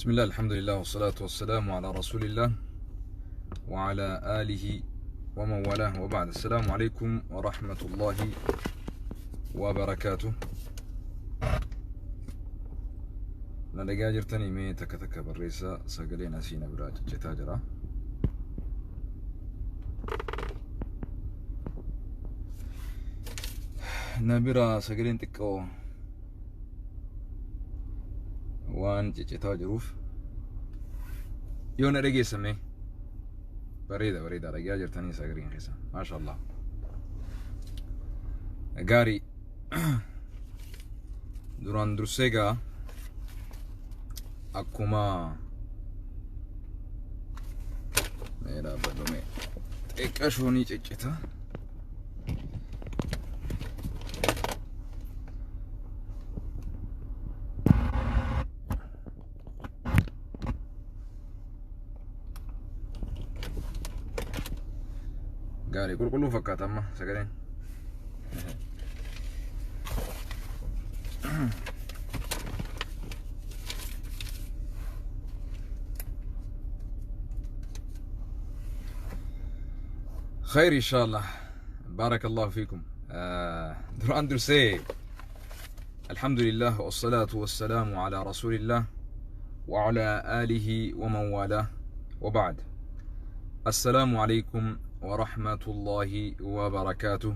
بسم الله الحمد لله والصلاة والسلام على رسول الله وعلى آله ومن والاه وبعد. السلام عليكم ورحمة الله وبركاته. نلقى جرتني مي تك بالرئيسة ساقلين أسينا براج جتاجرة نبرا ساقلين تكو وان جتاجروف يونا رجي سمي بريدة رجع جرتني ساقلين خيسا ما شاء الله قاري duraan dursee gaa akkuma meedha badhume xiqqashoonii ciccita gaarii qulqulluu fakkaata amma sagaleen خير إن شاء الله. بارك الله فيكم. دران درسي الحمد لله والصلاة والسلام على رسول الله وعلى آله ومن والاه وبعد. السلام عليكم ورحمة الله وبركاته.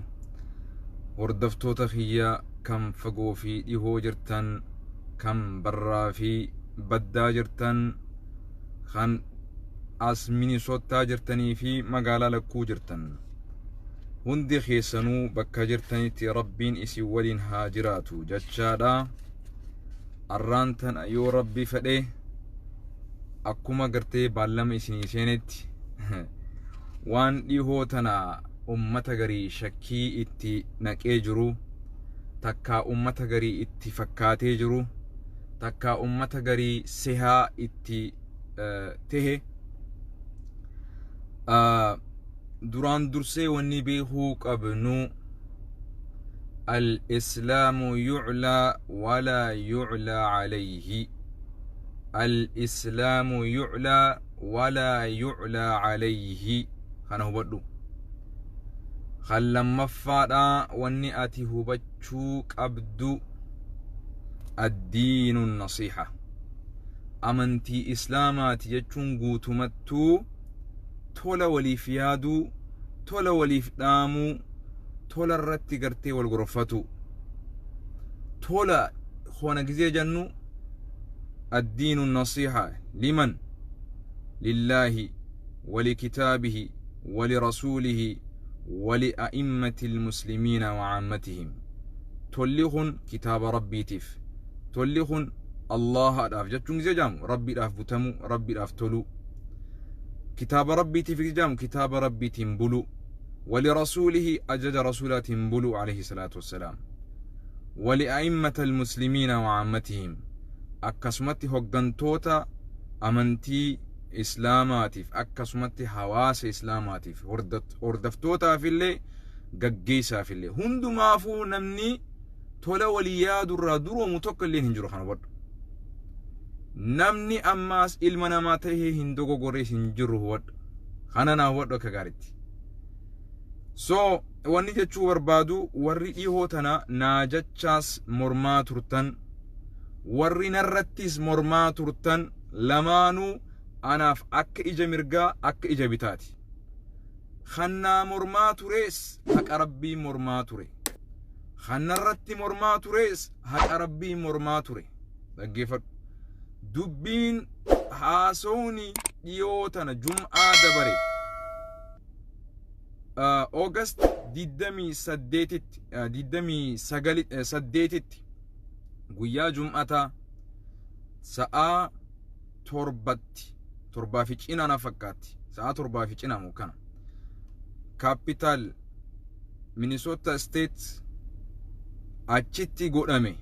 وردفتو تخيا كم فقو في إيهو جرتن كم برا في بدا جرتن خان as Minnesota jirtanii fi magaalaa lakkuu jirtan hundi keessanuu bakka jirtanitti rabbiin isin waliin haa jiraatu jechaadha. arraan tan yoo rabbi fedhe akkuma gartee baallama isinii seenetti waan dhihoo tana ummata garii shakkii itti naqee jiru takka ummata garii itti fakkaatee jiru takka ummata garii sehaa itti tehe duraan dursee wanni beekuu qabnu الإسلام يعلى ولا يعلى عليه. الإسلام يعلى ولا يعلى عليه. خانه بدو خلما مفادا واني اتيه بچوك أبدو الدين النصيحة. أمنتي إسلامات يجون قوتمتو تولا ولي فيادو تولا ولي فدامو تولا الرتي قرتي والغرفتو تولا خوانا قزي جنو الدين النصيحة لمن؟ لله ولكتابه ولرسوله ولأئمة المسلمين وعامتهم. توليخن كتاب ربي تف توليخن الله أداف جتشون قزي جامو ربي أداف بتمو ربي أداف تولو كتاب ربي تفجام كتاب ربي تنبلو ولرسوله أجد رسولا تنبلو عليه الصلاة والسلام ولأئمة المسلمين وعامتهم أكسمت هقنتوتا أمنتي إسلاماتف أكسمت حواس إسلاماتف وردفتوتا في اللي ققيسا في اللي هندو مافو نمني تولا ولياد الرادور ومتوكل لين هنجرو خانو namni ammaas ilma namaa ta'ee hin dogoggoree hin jiru huwadhu kana naa huwadhu akka gaariitti. So wanni jechuu barbaadu warri dhihoo tana naa jechaas mormaa turtan warri narrattis mormaa turtan lamaanuu anaaf akka ija mirgaa akka ija bitaati. Khannaa mormaa turees haqa rabbii mormaa ture. Khannarratti mormaa turees haqa rabbii mormaa ture. Dhaggeeffadhu. dubbiin haasawni dhiyootana jum'aa dabare August 28 guyyaa jum'ata sa'a 7 fi cinaa na fakkaatti sa'a 7 fi cinaa moo kana capital Minnesota State achitti godhame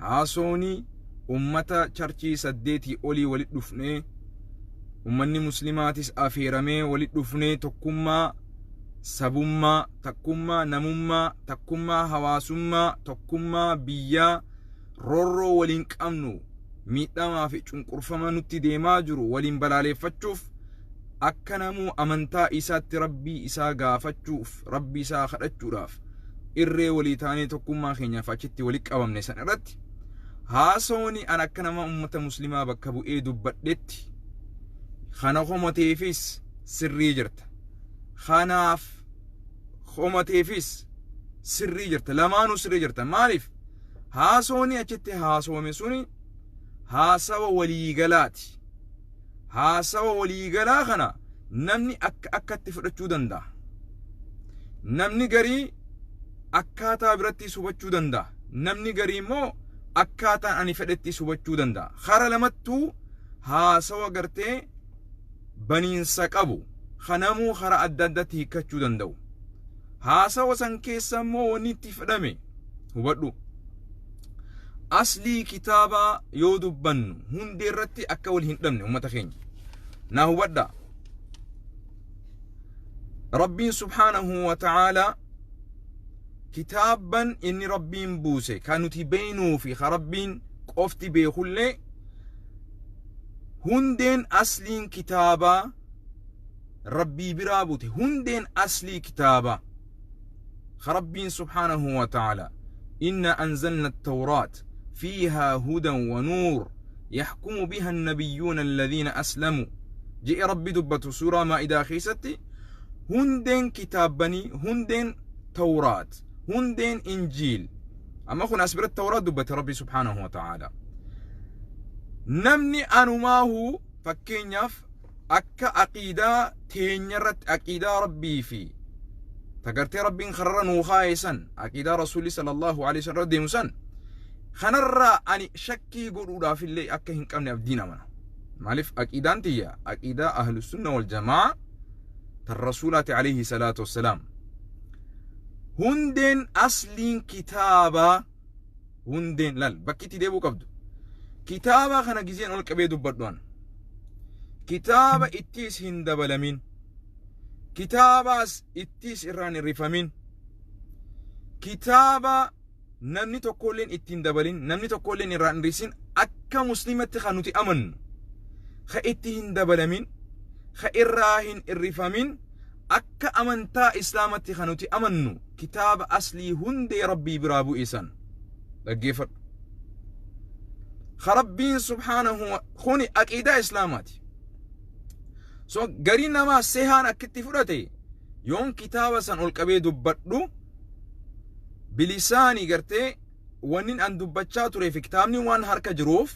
haasawni ummata charchii 8 olii walit dhufnee ummanni muslimaatis afeeramee walit dhufnee tokkummaa sabummaa takkummaa namummaa takkummaa hawaasummaa tokkummaa biyyaa rorroo waliin qabnu miidhamaa fi cunqurfama nutti deemaa jiru waliin balaaleeffachuuf akka namuu amantaa isaatti rabbii isaa gaafachuuf rabbii isaa kadhachuudhaaf irree walii taanee tokkummaa keenyaaf achitti walitti qabamne san irratti haasooni an akka nama ummata muslimaa bakka bu'ee dubbadhetti kana homateefis sirrii jirta kanaaf homateefis sirrii jirta lamaanuu sirrii jirta maaliif haasooni achitti haasoome suni haasawa waliigalaati haasawa waliigalaa kana namni akkatti fudhachuu danda'a namni garii akkaataa biratti hubachuu danda'a namni garii immoo akkaataan ani fedhetti hubachuu danda'a khara lamattuu haasawa gartee baniinsa qabu kanamuu khara adda addatti hiikkachuu danda'u haasawa san keessa immoo wanni itti fedhame hubadhu aslii kitaabaa yoo dubbannu hundee irratti akka wal hin dhabne ummata keenya naa hubadha rabbiin subhaanahu wa ta'aalaa kitaaban inni rabbiin buuse kan nuti beeynuu fi ka rabbiin qofti beekullee hundeen asliin kitaabaa rabbii biraa buute hundeen aslii kitaabaa ka rabbiin subhaanahu wa ta'aalaa inna anzalna at-tawraat فيها هدى ونور يحكم بها النبيون الذين أسلموا جاء ربي دبته سورة مائدة خيستي هندين كتاب بني هندين توراة هندين إنجيل أما خنا أسبر التوراة دبت ربي سبحانه وتعالى نمني أنو ما هو فكين يف أكا أقيدة تينيرت أقيدة ربي في تقرتي ربي خررا وخايسا أقيدة رسولي صلى الله عليه وسلم ديمسا خنرا أني شكي قرودا في اللي أكا هنكمني أبدينا منا مالف أكيدان تيا أكيدا أهل السنة والجماعة الرسولات عليه الصلاة والسلام هندين أصلين كتابة هندين لال بكيتي ديبو قبدو كتابة خنا جزين أول كبيدو بردوان كتابة اتيس هندبلمين كتابة اتيس إراني رفامين كتابة namni tokkolleen ittiin dabalin namni tokkolleen irraan risin akka muslimatti kan nuti amannu ka itti hin dabalamin ka irraa hin irrifamin akka amantaa islaamatti kan nuti amannu kitaaba aslii hundee rabbii biraa bu'isan dhaggeeffadhu ka rabbiin subhaanahu kuni aqiidaa islaamaati so garii namaa sehaan akkitti fudhate yoon kitaaba san ol qabee dubbadhu bilisaanii gartee wannin an dubbachaa ture fi kitaabni waan harka jiruuf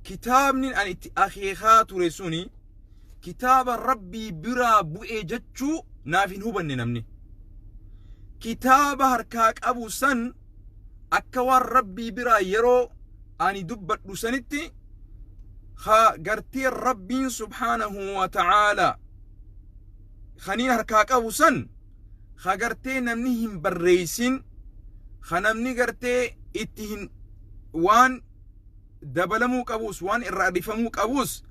kitaabni an itti akeekaa ture suni kitaaba rabbii biraa bu'ee jechuu naaf hin hubanne namni kitaaba harkaa qabu san akka waan rabbii biraa yeroo ani dubbadhu sanitti gartee rabbiin subhaanahu wa ta'aalaa khaniin harkaa qabu san خاغرتي نمني هم بريسين خنمني غرتي اتهن وان دبلمو قبوس وان الرادفمو قبوس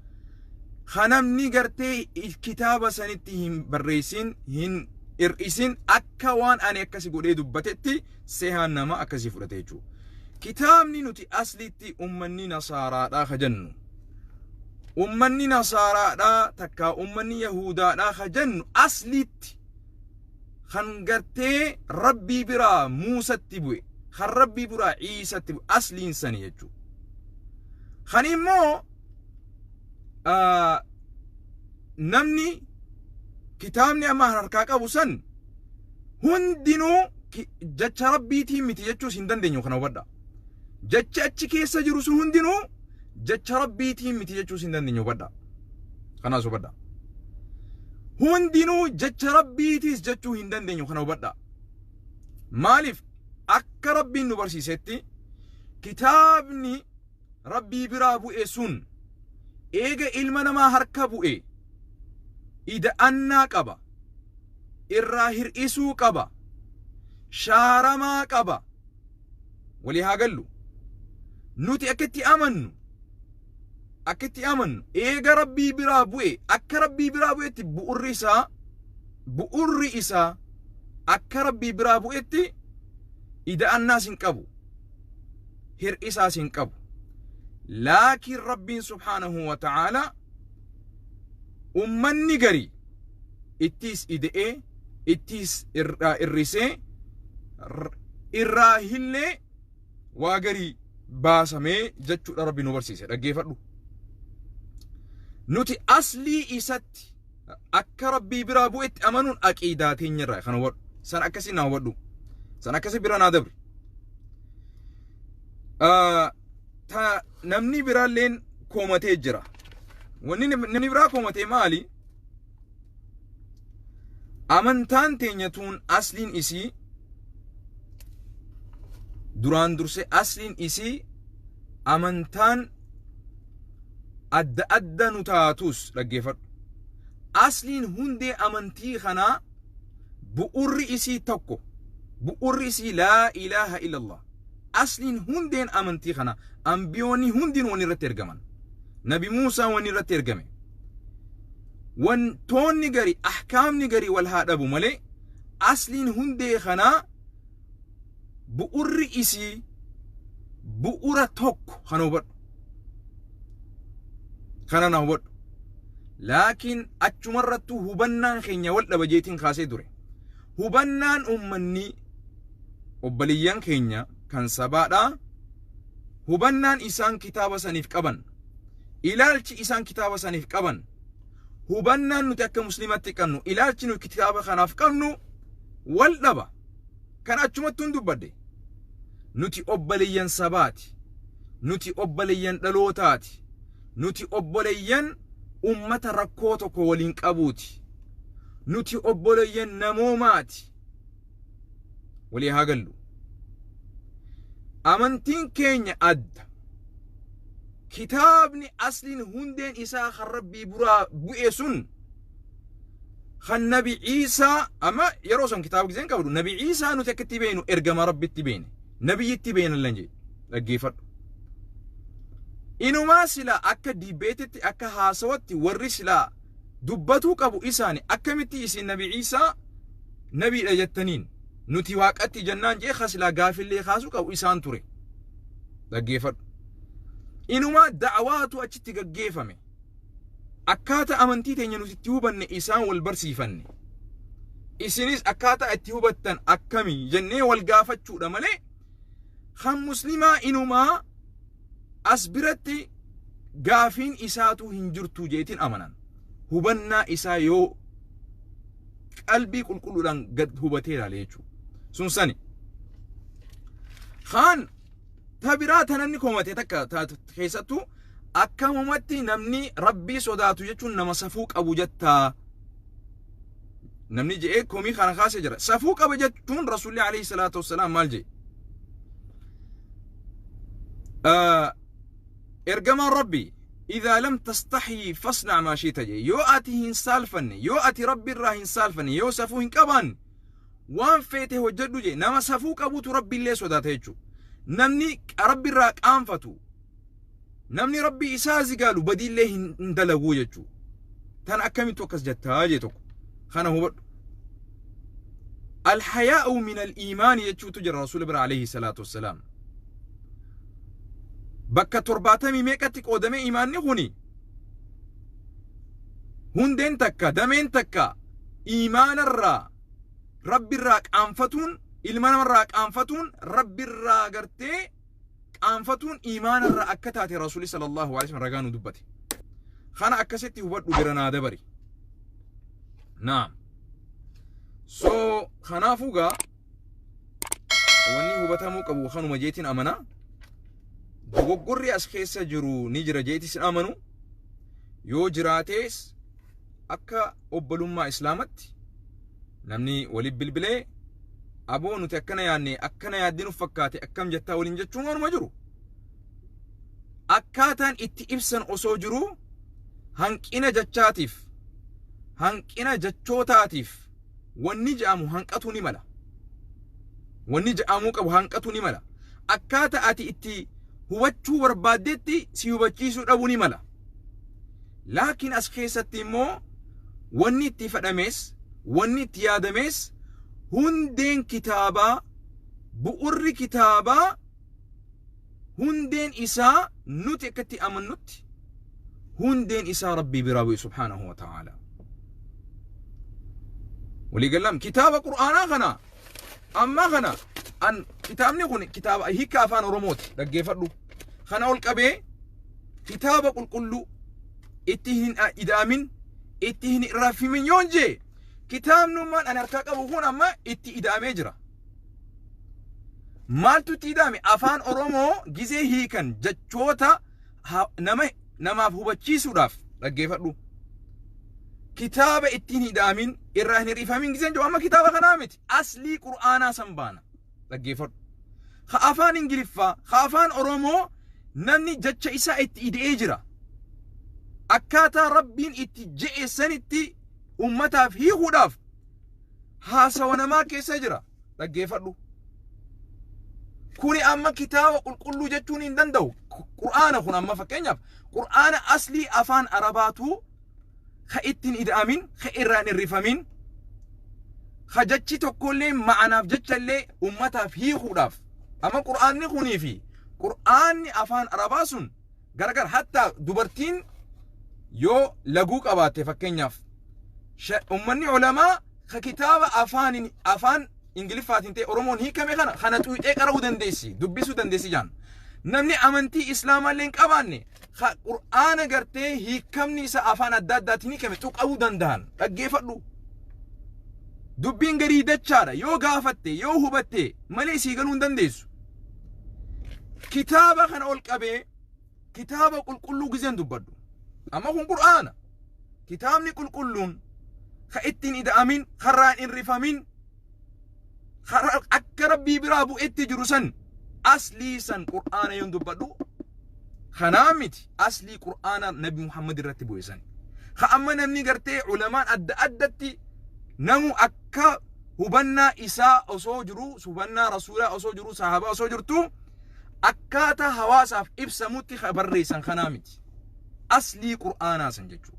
خنمني غرتي الكتابة سنتهم بريسين هن إرئيسين أكا وان أنا أكاسي قولي دبتتي سيهان نما أكاسي فرتيجو كتابني نتي أصليتي أمني نصارى دا خجنو أمني نصارى دا تكا أمني يهودا دا خجنو أصليتي خنغرتي ربي برا موسى تبوي خن ربي برا عيسى تبوي أصلي إنسان يجو خنيمو نمني كتابني أما هركاك أبو سن هندينو جتش ربي تيمي تيجو سندن دينيو خنا وبدا جتش أتشكي سجرسو هندينو جتش ربي تيمي تيجو سندن دينيو بدا خنا سو بدا hundinuu jecha rabbiitiis jechuu hin dandeenyu kana hubadha maaliif akka rabbiin nu barsiisetti kitaabni rabbii biraa bu'e sun eega ilma namaa harka bu'e ida'annaa qaba irraa hir'isuu qaba shaaramaa qaba walii haa gallu nuti akkatti amannu eega rabbii biraa bu'e akka rabbii biraa bu'etti bu'urri isaa akka rabbii biraa bu'etti ida'annaas hin qabu hir'isaas hin qabu لكن ربي سبحانه وتعالى أمني قري اتيس إدئي اتيس الرسي الراهلي واقري باسمي جتشو ربي نبرسيسي رقيفة نوتي أصلي إسات أكا ربي برابو أمنون أكيداتين يرى خنوات سان أكسي ناودو سان أكسي برانا دبر تا نمني برالين كومتي جرا وني نمني برا كومتي مالي أمنتان تينيتون أصلين إسي duraan durse asliin isii amantaan adda adda nu taatus dhaggeeffadhu asliin hundee amantii kanaa bu'urri isii tokko bu'urri isii laa ilaaha illallah asliin hundeen amantii kana ambiyoonni hundiin waan irratti ergaman nabi Muusaa waan irratti ergame wantoonni gari ahkaamni gari wal haa dhabu malee asliin hundee kanaa bu'urri isii bu'ura tokko kana hubadhu kana na hubadhu laakiin achumarrattu hubannaan keenya wal dhaba jeetiin kaasee ture hubannaan ummanni obbaliyyan keenya kan sabaadha hubannaan isaan kitaaba saniif qaban ilaalchi isaan kitaaba saniif qaban hubannaan nuti akka muslimatti qabnu ilaalchi nuti kitaaba kanaaf qabnu wal dhaba kan achumattuun dubbadde nuti obbaliyyan sabaati nuti obbaliyyan dhalootaati nuti obbaliyyan ummata rakkoo tokko waliin qabuuti nuti obbaliyyan namoomaati walii haa gallu amantiin keenya adda kitaabni asliin hundeen isaa kan rabbii buraa bu'e sun kan nabi Ciisaa ama yeroo san kitaaba giseen qabdu nabi Ciisaa nuti akkatti beenu ergama rabbitti beene nabiyyitti beenallan jee dhaggeeffadhu inumaa sila akka dibeetitti akka haasawatti warri sila dubbatuu qabu isaani akkamitti isin nabi Ciisaa nabiidha jettaniin nuti waaqatti jennaan jee khasila gaafillee kaasuu qabu isaan ture dhaggeeffadhu inumaa da'awaatu achitti gaggeeffame akkaataa amantii teenya nuti itti hubanne isaan wal barsiifanne isinis akkaataa itti hubattan akkami jennee wal gaafachuudha malee kan muslimaa inumaa as biratti gaafiin isaatu hin jirtu jeetiin amanan hubannaa isaa yoo qalbii qulqulluudhaan gad hubatee ilaale jechuudha sun sani kan tabiraa tananni koomate takka keessattuu akkamumatti namni rabbii sodaatu jechuun nama safuu qabu jettaa namni je'ee komii kana kaasee jira safuu qaba jechuun rasuulli alayhi salaatu wassalaam maal jee ergamaan rabbii إذا لم تستحي فاصنع ما شئت جي يو أتي هنسال فني يو أتي ربي الرا هنسال فني يو سفو هنكبان وان فيته وجدو جي نما سفو كبوت ربي اللي سودات هيجو نمني ربي الراك أنفتو نمني ربي إسازي قالوا بدي اللي هندلقو يجو تان أكمي توكس جتا جيتوك خانا هو الحياء من الإيمان يجو تجر رسول الله عليه الصلاة والسلام bakka 70 meeqatti qoodame imaanni kuni hundeen takka dameen takka imaanarraa rabbirraa qaanfatuun ilma namarraa qaanfatuun rabbirraa gartee qaanfatuun imaanarraa akka taate rasuuli sallallahu alaihi wasallam ragaa nu dubbate kana akkasitti hubadhu bira naa dabari naam so kanaafuu gaa wanni hubatamuu qabu kanuma jeetiin amanaa dogoggorri as keessa jiru ni jira jeetis amanu yoo jiraatees akka obbolummaa islaamatti namni walii bilbilee aboo nuti akkana yaadne akkana yaaddinu fakkaate akkam jettaa waliin jechuun warma jiru akkaataan itti ibsan osoo jiru hanqina jechaatiif hanqina jechootaatiif wanni ja'amu hanqatu ni mala wanni ja'amuu qabu hanqatu ni mala akkaataa ati itti hubachuu barbaadetti si hubachiisuu dhabuu ni mala laakiin as keessatti immoo wanni itti fadhamees wanni itti yaadamees hundeen kitaabaa bu'urri kitaabaa hundeen isaa nuti akkatti amannutti hundeen isaa rabbii biraa bu'e subhaanahu wa ta'ala. waliigallam kitaaba qur'aanaa kana amma kana an kitaabni kun kitaaba hiika afaan oromooti dhaggeeffadhu. kana ol qabee kitaaba qulqulluu itti hin idaamin itti hin raffimin yoon jee kitaabnummaan an harkaa qabu kun amma itti idaamee jira. maaltu itti idaame? afaan oromoo gizee hiikan jechoota namaaf hubachiisuudhaaf dhaggeeffadhu. kitaaba ittiin hidaamin irraa hin rifamin gizeen jiru amma kitaaba kanaa miti aslii qur'aanaa san baana dhaggeeffadhu. ka afaan ingiliffaa ka afaan oromoo namni jecha isaa itti ida'ee jira akkaataa rabbiin itti je'eessanitti ummataaf hiikuudhaaf haasawa namaa keessa jira dhaggeeffadhu. kuni amma kitaaba qulqulluu jechuun hin danda'u. qur'aana kun amma fakkeenyaaf qur'aana aslii afaan arabaatu ka ittiin ida'amin ka irraan hin rifamin ka jechi tokkollee ma'anaaf jechallee ummataaf hiikuudhaaf amma qur'aanni kunii fi qur'aanni afaan arabaa sun gargar hatta dubartiin yoo laguu qabaatte fakkeenyaaf ummanni ulamaa ka kitaaba afaan ingiliffaatiin ta'e oromoon hiikame kana xuuxee qara'uu dandeessi dubbisuu dandeessi jaan. namni amantii islaamaallee hin qabaanne qur'aana gartee hiikamni isa afaan adda addaatiin hiikame tuqa'uu danda'an dhaggeeffadhu. dubbiin garii dachaadha yoo gaafatte yoo hubatte malee sii galuu hin dandeessu. kitaaba kana ol qabee kitaaba qulqulluu gizeen dubbadhu amma kun qur'aana kitaabni qulqulluun ka ittiin ida'amin karraan hin rifamin akka rabbii biraa bu'etti jiru san aslii san qur'aana yoon dubbadhu kanaa miti aslii qur'aana nabi muhammad irratti bu'e san ka amma namni gartee ulamaan adda addatti namu akka hubannaa isaa osoo jiru hubannaa rasuulaa osoo jiru sahaabaa osoo jirtu akkaataa hawaasaaf ibsamutti ka barreessan kanaa miti aslii qur'aanaa san jechuu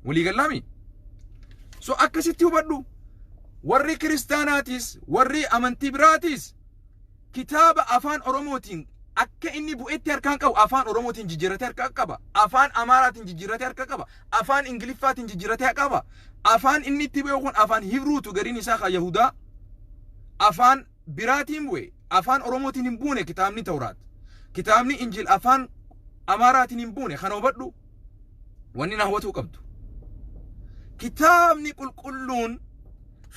waliigalaami. so akkasitti hubadhu warri kiristaanaatis warri amantii biraatis kitaaba afaan oromootiin akka inni bu'etti harkaan qabu afaan oromootiin jijjiiratee harkaa qaba afaan amaaraatiin jijjiiratee harkaa qaba afaan ingiliffaatiin jijjiiratee qaba afaan inni itti bu'e kun afaan hibruutu gariin isaa ka yahudaa afaan biraatiin bu'e afaan oromootiin hin buune kitaabni tawraat kitaabni injil afaan amaaraatiin hin buune kana hubadhu wanni na hawwatuu qabdu. kitaabni qulqulluun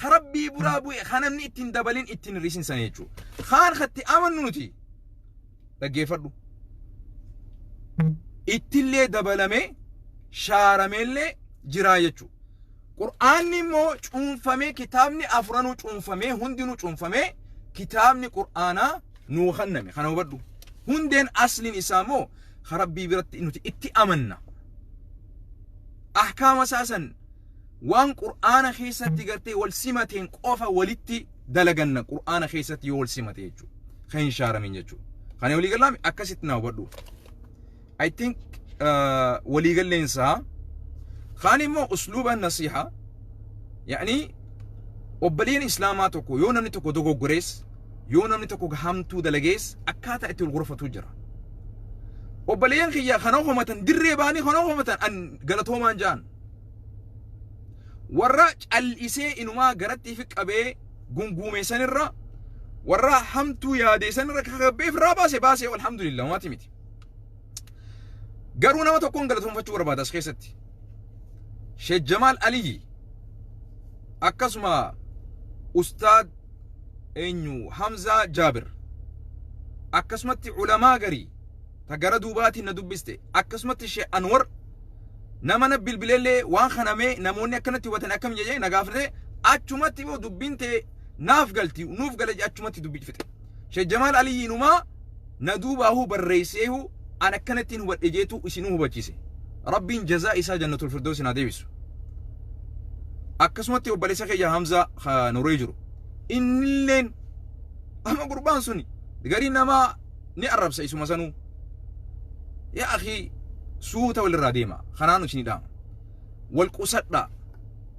rabbii biraa bu'e kanamni ittiin dabalin ittiin risinsan jechuu kaan katti amannu nuti dhaggeeffadhu ittillee dabalame shaarameellee jiraa jechuu. qur'aanni immoo cuunfamee kitaabni afuranuu cuunfamee hundinuu cuunfamee kitaabni qur'aanaa nuu kenname kana hubadhu. hundeen asliin isaa immoo rabbii biratti nuti itti amanna ahkaama saasan waan qur'aana keessatti gartee wal simateen qofa walitti dalaganna qur'aana keessatti yoo wal simate jechuu kan hin shaaramin jechuu kana waliigalaami akkasitti naa hubadhu. I think waliigalleensaa kaan immoo usluuba nasiiha yaani obboleen islaamaa tokko yoo namni tokko dogoggorees yoo namni tokko hamtuu dalagees akkaataa itti gurfatu jira. obboleen kiyya kana homatan dirree baanii kana homatan an galatoomaan jaan warra cal'isee inumaa garatti fi qabee gunguumeessanirra warra hamtuu yaadeessanirra kakabbeef irraa baase alhamdulillah maati miti. garuu nama tokkoon galatoonfachuu barbaada as keessatti Sheikh Jamaal Aliyyi akkasuma ustaad eenyu Hamza Jabir akkasumatti ulamaa garii ta gara duubaatiin na dubbiste akkasumatti Sheikh Anwar nama na bilbileellee waan kanamee namoonni akkanatti hubatan akkam jedhee na gaafate achumatti immoo dubbinte naaf galti nuuf gala achumatti dubbifte. Sheikh Jamaal Aliyyi numaa na duubaahu barreesseehu an akkanattiin hubadhe jeetu isinuu hubachiise rabbiin jazaa isaa jannatul firdaws na deebisu. akkasumatti obboleessa kiyya Hamza nuree jiru innilleen amma gurbaan suni garii nama ni arrabsa isuma sanuu yaa akhi suuta walirraa deema kanaanu isinii dhaama wal qusadha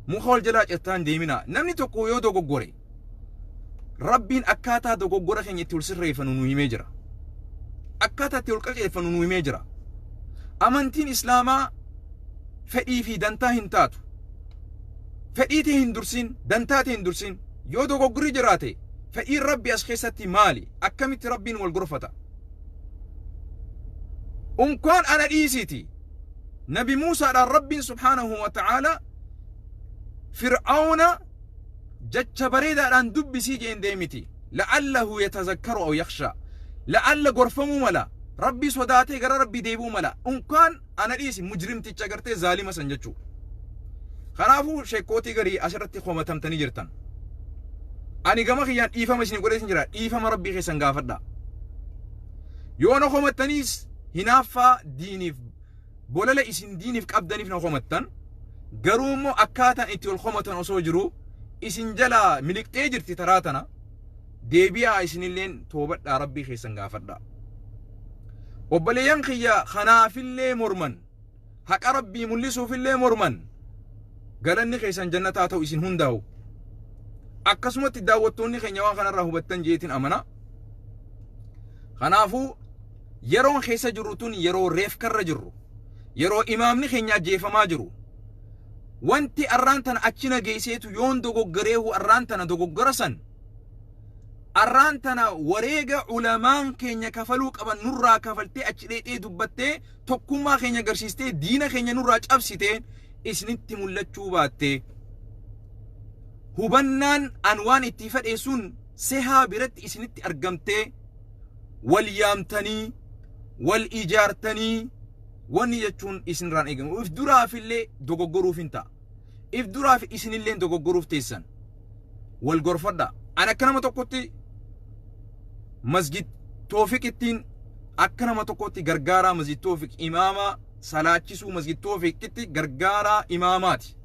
muka wal jalaa cettaan deemina namni tokko yoo dogoggore rabbiin akkaataa dogoggora keenya itti wal sirreeffanu nu himee jira. akkaataa ol qaceeffannu nu himee jira. Amantiin Islaamaa fedhii fi dantaa hin taatu. Fedhii tee hin dursin, dantaa tee hin dursin. Yoo dogoggorri jiraate fedhiin Rabbi as keessatti maali? Akkamitti Rabbiin wal gorfata? Unkaan ana dhiisiti. Nabi Muusaadhaan Rabbiin subhaanahu wa ta'ala Fir'aawna jecha bareedaadhaan dubbisii jeen deemiti. La'allahu yatazakkaru aw yakhsha. La'alla gorfamuu mala. Rabbi sodaatee gara Rabbi deebuu mala. Unkaan ana dhiisi mujrimticha gartee zaalima san jechuu. Kanaafuu sheekootii garii asirratti qomatamtanii jirtan. Ani gama kiyyaan dhiifama isin godheesin jira. Dhiifama Rabbii keessan gaafadha. Yoo na qomattaniis hinaaffaa diiniif bolala isin diiniif qabdaniif na qomattan. Garuu immoo akkaataan itti ol qomatan osoo jiru isin jala miliqxee jirti taraa tana. Deebi'aa isinilleen toobadhaa Rabbii keessan gaafadha. Obboleeyyan kiyya kanaafillee morman. Haqa Rabbii mul'isuufillee morman. Galanni keessan jannataa ta'u isin hundaa'u. Akkasumatti daawwattoonni keenya waan kanarraa hubattan jeetiin amana. Kanaafuu yeroon keessa jirru tun yeroo reefkarra jirru. Yeroo imaamni keenya ajjeefamaa jiru. Wanti arraan tana achina geesseetu yoon dogoggoreehu arraan tana dogoggora san. Arraan tana wareega ulamaan keenya kafaluu qaban nurraa kafaltee achi dheedhee dubbattee tokkummaa keenya agarsiistee diina keenya nurraa cabsitee isinitti mul'achuu baattee. Hubannaan an waan itti fedhe sun sehaa biratti isinitti argamtee wal yaamtanii wal ijaartanii wanni jechuun isinirraan eegamu. If duraafillee dogoggoruuf hin ta'a. If duraaf isinillee dogoggoruuf teessan. Wal gorfadha. An akka nama tokkotti masjid Toofiq ittiin akka nama tokkotti gargaaraa masjid Toofiq imaama salaachisuu masjid Toofiqitti gargaaraa imaamaati.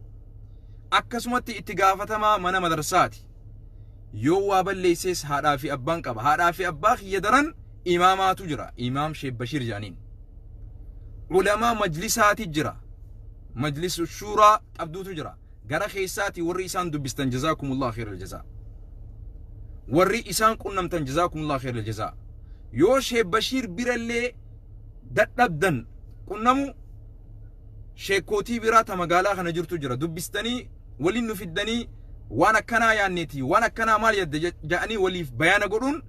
Akkasumatti itti gaafatamaa mana madarsaati. Yoo waa balleessees haadhaa fi abbaan qaba. Haadhaa fi abbaa kiyya daran imaamaatu jira. Imaam Sheekh Bashir jaaniin. Ulamaa majlisaati jira. Majlis shuuraa qabduutu jira. Gara keessaati warri isaan dubbistan jazaakumullah khairal jazaa. Warri isaan qunnamtan jazaakumullah khairal jazaa. Yoo Sheekh Bashir birallee dadhabdan qunnamu sheekootii biraa ta magaalaa kana jirtu jira. Dubbistanii waliin nu fiddanii waan akkanaa yaanneeti waan akkanaa maal yadda ja'anii waliif bayaana godhuun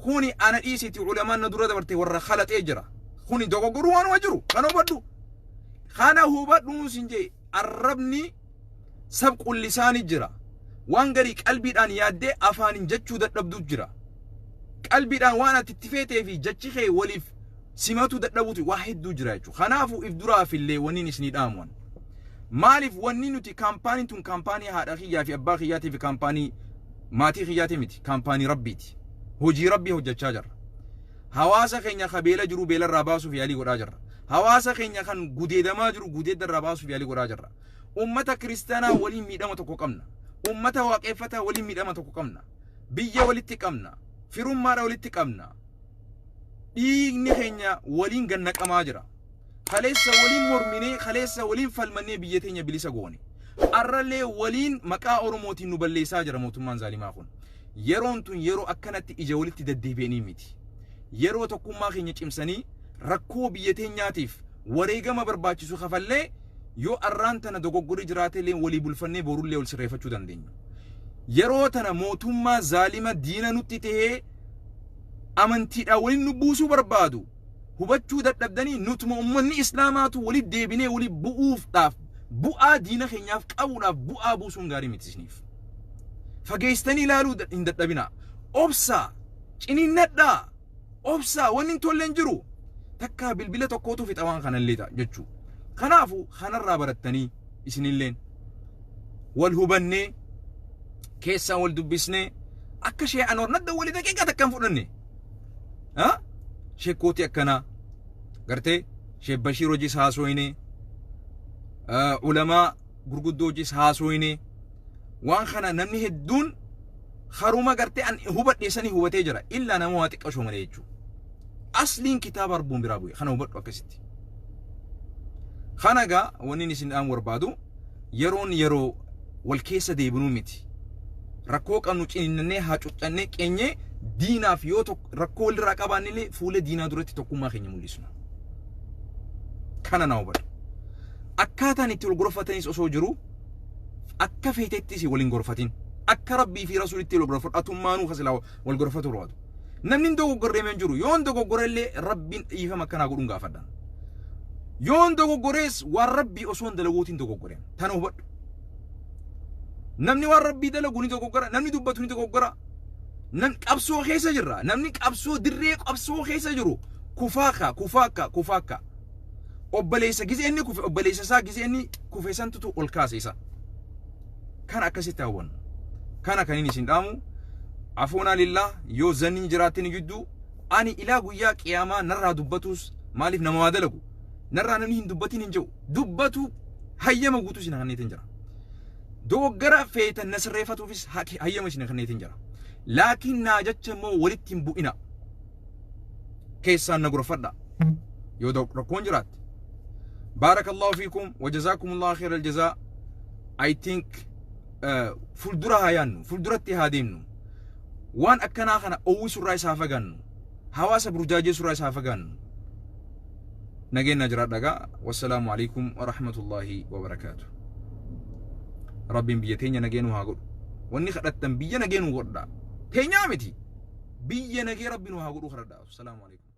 kuni ana dhiisiti ulamaan na dura dabarte warra khalaxee jira. Kuni dogoggoruu waan wajiru kan hubadhu. Kana hubadhuun sinjee arrabni sabqul lisaani jira. Waan garii qalbiidhaan yaaddee afaanin jechuu dadhabdu jira. Qalbiidhaan waan ati itti feetee fi jechi kee waliif simatu dadhabuutu waa hedduu jira jechuudha. Kanaafuu if duraafillee wanniin isinii dhaamuwan. Maaliif wanni nuti kaampaaniin tun kaampaanii haadha kiyyaa fi abbaa kiyyaatii fi kaampaanii maatii kiyyaatii miti. Kaampaanii Rabbiiti. Hojii Rabbii hojjechaa jirra. Hawaasa keenya kabeela jiru beelarraa baasuuf yaalii godhaa jirra. Hawaasa keenya kan gudeedamaa jiru gudeeddarraa baasuuf yaalii godhaa jirra. Ummata kiristaanaa waliin miidhama tokko qabna. Ummata waaqeffataa waliin miidhama tokko qabna. Biyya walitti qabna. Firummaadha walitti qabna. Dhiigni keenya waliin gannaqamaa jira. Kaleessa waliin morminee, kaleessa waliin falmannee biyya teenya bilisa goone. Arrallee waliin maqaa Oromootiin nu balleessaa jira mootummaan zaalimaa kun. Yeroon tun yeroo akkanatti ija walitti deddeebi'anii miti. Yeroo tokkummaa keenya cimsanii rakkoo biyya teenyaatiif wareegama barbaachisu kafallee yoo arraan tana dogoggorri jiraatellee walii bulfannee borullee ol sirreeffachuu dandeenya. Yeroo tana mootummaa zaalima diina nutti tahee amantiidhaa waliin nu buusuu barbaadu hubachuu dadhabdanii nutuma ummanni islaamaatu walitti deebinee walii bu'uufdhaaf bu'aa diina keenyaaf qabuudhaaf bu'aa buusuun gaarii miti isiniif. Fageessanii ilaaluu hin dadhabina. Obsaa ciniinnadhaa. Obsaa wanni hin tolleen jiru. Takkaa bilbila tokkootu fixa waan kanallee ta'a jechuudha. Kanaafuu kanarraa barattanii isinilleen wal hubannee keessaan wal dubbisnee akka shee anoor nadda walii daqiiqaa takkaan fudhanne. Sheekootii akkanaa gartee Sheekh Bashir hojiis haasooyne ulamaa gurguddoo hojiis haasooyne waan kana namni hedduun haruma gartee an hubadheessanii hubatee jira illaa nama waa xiqqashoo malee jechuudha. Asliin kitaaba arbuun biraa bu'e kana hubadhu akkasitti. Kana gaa wanni isin dhaan barbaadu yeroon yeroo wal keessa deebinuu miti. Rakkoo qabnu ciniinnee haa cuccannee qeenyee diinaa fi yoo rakkoo walirraa qabaannillee fuula diinaa duratti tokkummaa keenya mul'isnu. Kana na hubadhu. Akkaataan itti wal gorfatanis osoo jiru akka feetettis waliin gorfatin. Akka rabbii fi rasuulitti wal gorfatu atummaanuu kasilaa wal gorfatu roatu. Namni dogoggoree men jiru yoo dogoggorellee rabbiin dhiifama akkanaa godhuun gaafadhaan. Yoo dogoggorees waan rabbii osoo hin dalagootiin dogoggoreen. Tana hubadhu. Namni waan rabbii dalagu ni dogoggora, namni dubbatu ni dogoggora. Nan qabsoo keessa jirra. Namni qabsoo dirree qabsoo keessa jiru kufaaka. Obboleessa gisee inni kufe obboleessa isaa gisee inni kufe santutu ol kaase isa. Kana akkasitti hawwannu. Kana kan inni isin dhaamu afoona lillah yoo zanni jiraatin jiddu ani ilaa guyyaa qiyaamaa narraa dubbatus maaliif nama waa dalagu narraa namni hin dubbatin hin jiru dubbatu hayyama guutuu isin kanneetin jira. Dogoggora feetan nasreeffatuufis hayyama isin kanneetin jira. Laakiin naa jecha immoo walitti hin bu'ina. Keessaan na gorfadha. Yoo rakkoon jiraatte. Barakallahu fiikum wa jazakumullahu khairal jazaa. I think fuldura haa yaannu, fulduratti haa deemnu. Waan akkanaa kana owwisurraa isaa fagaannu. Hawaasa burjaajeessurraa isaa fagaannu. Nageenya jiraadhagaa. Wassalaamu alaikum wa rahmatullahi wa barakaatuh. Rabbiin biyya teenya nageenu haa godhu. Wanni kadhattan biyya nageenu godha. Teenyaa miti. Biyya nagee Rabbiin haa godhu kadhadhaa. Assalaamu alaikum.